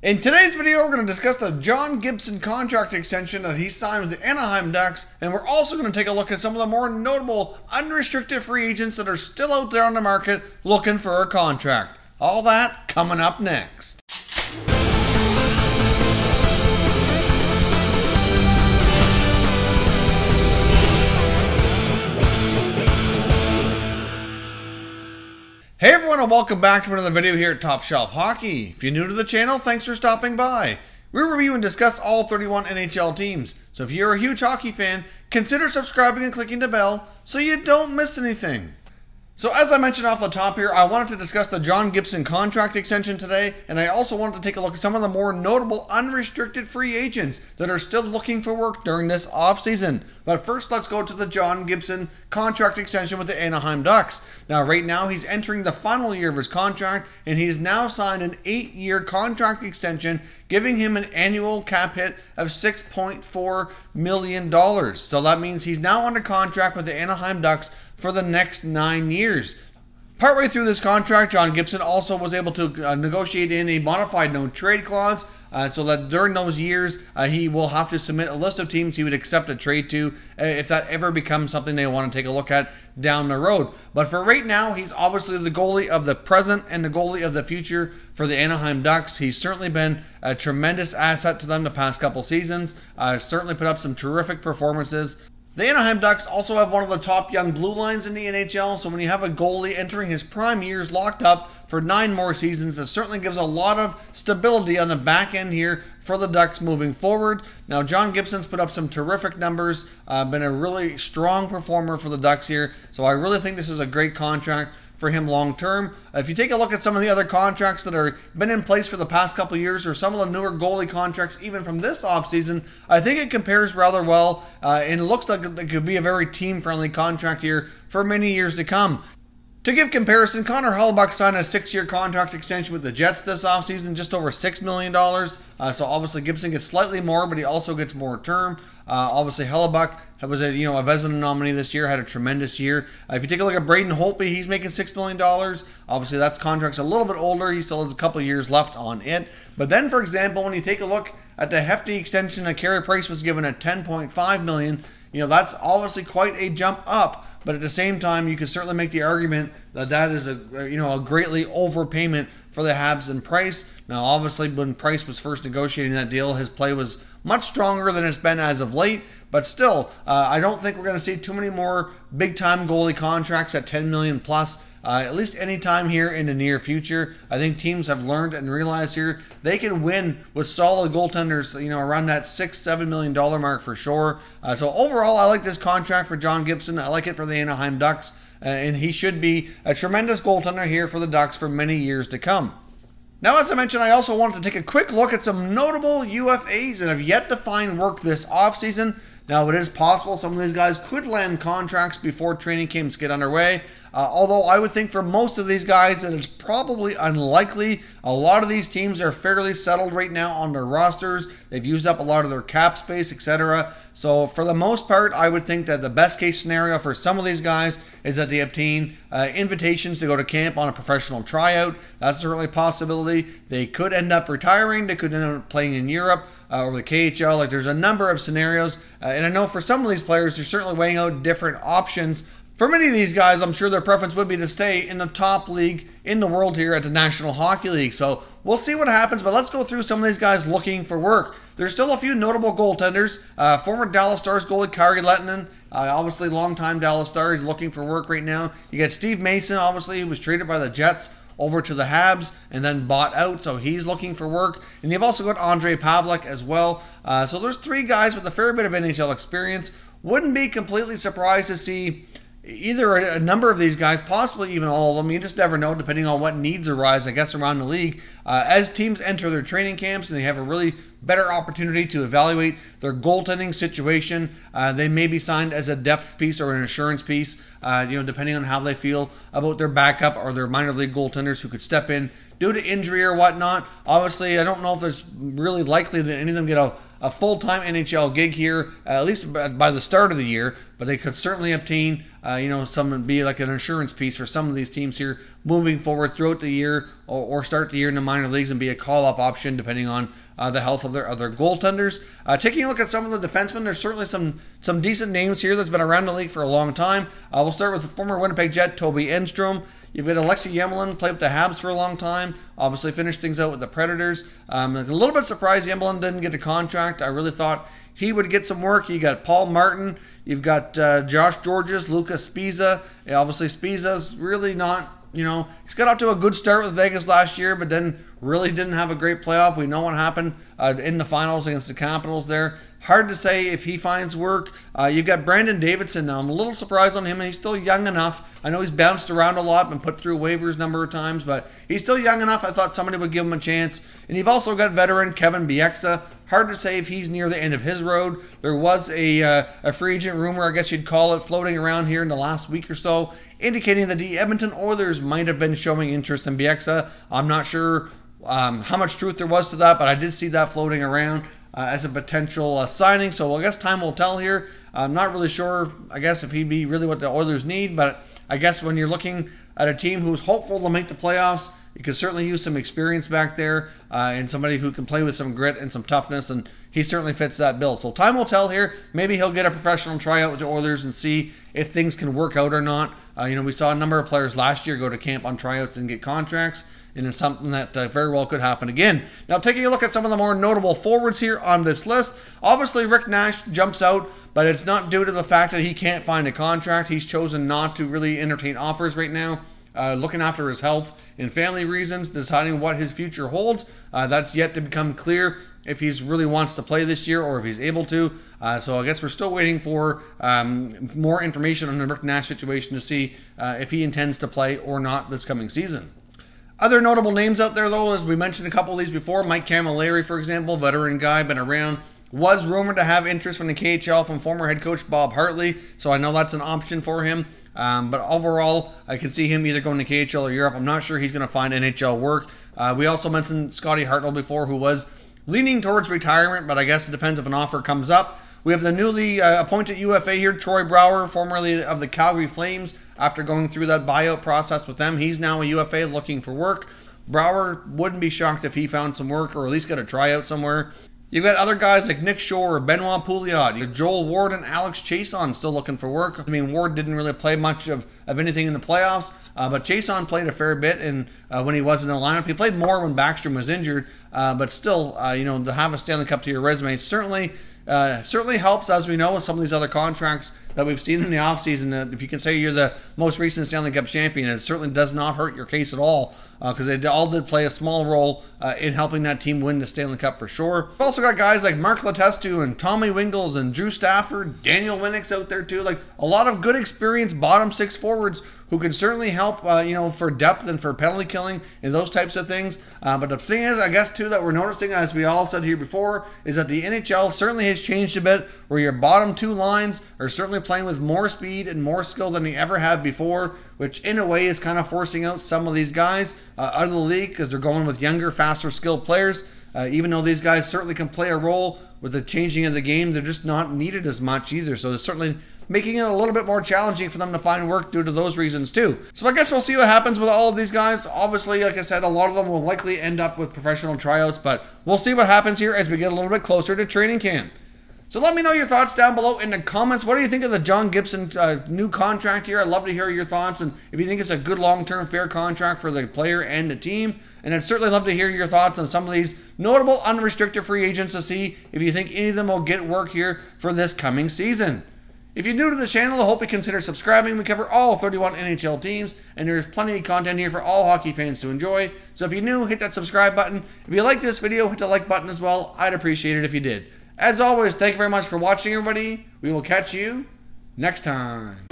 In today's video, we're going to discuss the John Gibson contract extension that he signed with the Anaheim Ducks, and we're also going to take a look at some of the more notable unrestricted free agents that are still out there on the market looking for a contract. All that coming up next. Hey everyone, and welcome back to another video here at Top Shelf Hockey. If you're new to the channel, thanks for stopping by. We review and discuss all 31 NHL teams, so if you're a huge hockey fan, consider subscribing and clicking the bell so you don't miss anything. So as I mentioned off the top here, I wanted to discuss the John Gibson contract extension today, and I also wanted to take a look at some of the more notable unrestricted free agents that are still looking for work during this offseason. But first, let's go to the John Gibson contract extension with the Anaheim Ducks. Now, right now, he's entering the final year of his contract, and he's now signed an 8-year contract extension, giving him an annual cap hit of $6.4 million. So that means he's now under contract with the Anaheim Ducks for the next 9 years. Partway through this contract, John Gibson also was able to negotiate in a modified no-trade clause, so that during those years, he will have to submit a list of teams he would accept a trade to if that ever becomes something they want to take a look at down the road. But for right now, he's obviously the goalie of the present and the goalie of the future for the Anaheim Ducks. He's certainly been a tremendous asset to them the past couple seasons, certainly put up some terrific performances. The Anaheim Ducks also have one of the top young blue lines in the NHL, so when you have a goalie entering his prime years locked up for 9 more seasons, it certainly gives a lot of stability on the back end here for the Ducks moving forward. Now, John Gibson's put up some terrific numbers, been a really strong performer for the Ducks here, so I really think this is a great contract for him long term. If you take a look at some of the other contracts that are been in place for the past couple years, or some of the newer goalie contracts even from this offseason, I think it compares rather well, and it looks like it could be a very team-friendly contract here for many years to come. To give comparison, Connor Hellebuyck signed a 6-year contract extension with the Jets this offseason, just over $6 million. So obviously Gibson gets slightly more, but he also gets more term. Obviously Hellebuyck was a Vezina nominee this year, had a tremendous year. If you take a look at Braden Holtby, he's making $6 million. Obviously that contract's a little bit older. He still has a couple years left on it. But then, for example, when you take a look at the hefty extension that Carey Price was given at $10.5 million, that's obviously quite a jump up. But at the same time, you could certainly make the argument that that is a greatly overpayment for the Habs and Price. Now, obviously, when Price was first negotiating that deal, his play was much stronger than it's been as of late. But still, I don't think we're going to see too many more big-time goalie contracts at $10 million plus. At least any time here in the near future. I think teams have learned and realized here they can win with solid goaltenders, around that $6-7 million mark for sure. So overall, I like this contract for John Gibson. I like it for the Anaheim Ducks, and he should be a tremendous goaltender here for the Ducks for many years to come. Now, as I mentioned, I also wanted to take a quick look at some notable UFAs that have yet to find work this offseason. Now, it is possible some of these guys could land contracts before training camps get underway. Although I would think for most of these guys that it's probably unlikely. A lot of these teams are fairly settled right now on their rosters. They've used up a lot of their cap space, etc. So for the most part, I would think that the best case scenario for some of these guys is that they obtain invitations to go to camp on a professional tryout. That's certainly a possibility. They could end up retiring. They could end up playing in Europe or the KHL. Like, there's a number of scenarios. And I know for some of these players, they're certainly weighing out different options. For many of these guys, I'm sure their preference would be to stay in the top league in the world here at the National Hockey League. So we'll see what happens, but let's go through some of these guys looking for work. There's still a few notable goaltenders. Former Dallas Stars goalie Kari Lehtinen, obviously longtime Dallas Star. He's looking for work right now. You got Steve Mason, obviously, who was traded by the Jets over to the Habs and then bought out, so he's looking for work. And you've also got Andrei Pavlik as well. So there's 3 guys with a fair bit of NHL experience. Wouldn't be completely surprised to see either a number of these guys, possibly even all of them. You just never know, depending on what needs arise, I guess, around the league. As teams enter their training camps and they have a really better opportunity to evaluate their goaltending situation, they may be signed as a depth piece or an insurance piece, depending on how they feel about their backup or their minor league goaltenders who could step in due to injury or whatnot. Obviously, I don't know if it's really likely that any of them get a a full-time NHL gig here, at least by the start of the year, but they could certainly obtain, be like an insurance piece for some of these teams here moving forward throughout the year, or start the year in the minor leagues and be a call-up option depending on the health of their goaltenders. Taking a look at some of the defensemen, there's certainly some decent names here that's been around the league for a long time. We'll start with the former Winnipeg Jet, Toby Enstrom. You've got Alexei Yemelin, played with the Habs for a long time, obviously finished things out with the Predators. A little bit surprised Yemelin didn't get a contract. I really thought he would get some work. You got Paul Martin, you've got Josh Georges, Lucas Spiza. Obviously Spiza's really not, he's got out to a good start with Vegas last year, but then really didn't have a great playoff. We know what happened in the finals against the Capitals there. Hard to say if he finds work. You've got Brandon Davidson now. I'm a little surprised on him, and he's still young enough. I know he's bounced around a lot, been put through waivers a number of times, but he's still young enough. I thought somebody would give him a chance. And you've also got veteran Kevin Bieksa. Hard to say if he's near the end of his road. There was a free agent rumor, I guess you'd call it, floating around here in the last week or so, indicating that the Edmonton Oilers might have been showing interest in Bieksa. I'm not sure how much truth there was to that, but I did see that floating around as a potential signing. So I guess time will tell here. I'm not really sure, I guess, if he'd be really what the Oilers need, but I guess when you're looking at a team who's hopeful to make the playoffs, you could certainly use some experience back there and somebody who can play with some grit and some toughness, and he certainly fits that bill. So time will tell here. Maybe he'll get a professional tryout with the Oilers and see if things can work out or not. We saw a number of players last year go to camp on tryouts and get contracts, and it's something that very well could happen again. Now, taking a look at some of the more notable forwards here on this list, obviously Rick Nash jumps out, but it's not due to the fact that he can't find a contract. He's chosen not to really entertain offers right now, looking after his health and family reasons, deciding what his future holds. That's yet to become clear if he really wants to play this year or if he's able to. So I guess we're still waiting for more information on the Rick Nash situation to see if he intends to play or not this coming season. Other notable names out there, though, as we mentioned a couple of these before, Mike Camilleri, for example, veteran guy, been around, was rumored to have interest from the KHL from former head coach Bob Hartley, so I know that's an option for him. But overall, I can see him either going to KHL or Europe. I'm not sure he's going to find NHL work. We also mentioned Scotty Hartnell before, who was leaning towards retirement, but I guess it depends if an offer comes up. We have the newly appointed UFA here, Troy Brouwer, formerly of the Calgary Flames. After going through that buyout process with them, he's now a UFA looking for work. Brouwer wouldn't be shocked if he found some work or at least got a tryout somewhere. You've got other guys like Nick Shore, Benoit Pouliot, Joel Ward, and Alex Chason still looking for work. I mean, Ward didn't really play much of anything in the playoffs, but Chason played a fair bit and when he was in the lineup. He played more when Backstrom was injured, but still, to have a Stanley Cup to your resume certainly helps, as we know, with some of these other contracts that we've seen in the offseason. If you can say you're the most recent Stanley Cup champion, it certainly does not hurt your case at all, because they all did play a small role in helping that team win the Stanley Cup for sure. We've also got guys like Mark Letestu and Tommy Wingles and Drew Stafford, Daniel Winnick's out there too. Like a lot of good experienced bottom six forwards who can certainly help, for depth and for penalty killing and those types of things. But the thing is, I guess, too, that we're noticing, as we all said here before, is that the NHL certainly has changed a bit, where your bottom two lines are certainly playing with more speed and more skill than they ever have before, which in a way is kind of forcing out some of these guys out of the league because they're going with younger, faster, skilled players. Even though these guys certainly can play a role with the changing of the game, they're just not needed as much either. So it's certainly making it a little bit more challenging for them to find work due to those reasons too. So I guess we'll see what happens with all of these guys. Obviously, like I said, a lot of them will likely end up with professional tryouts, but we'll see what happens here as we get a little bit closer to training camp. So let me know your thoughts down below in the comments. What do you think of the John Gibson new contract here? I'd love to hear your thoughts, and if you think it's a good long-term fair contract for the player and the team. And I'd certainly love to hear your thoughts on some of these notable unrestricted free agents to see if you think any of them will get work here for this coming season. If you're new to the channel, I hope you consider subscribing. We cover all 31 NHL teams, and there's plenty of content here for all hockey fans to enjoy. So if you're new, hit that subscribe button. If you like this video, hit the like button as well. I'd appreciate it if you did. As always, thank you very much for watching, everybody. We will catch you next time.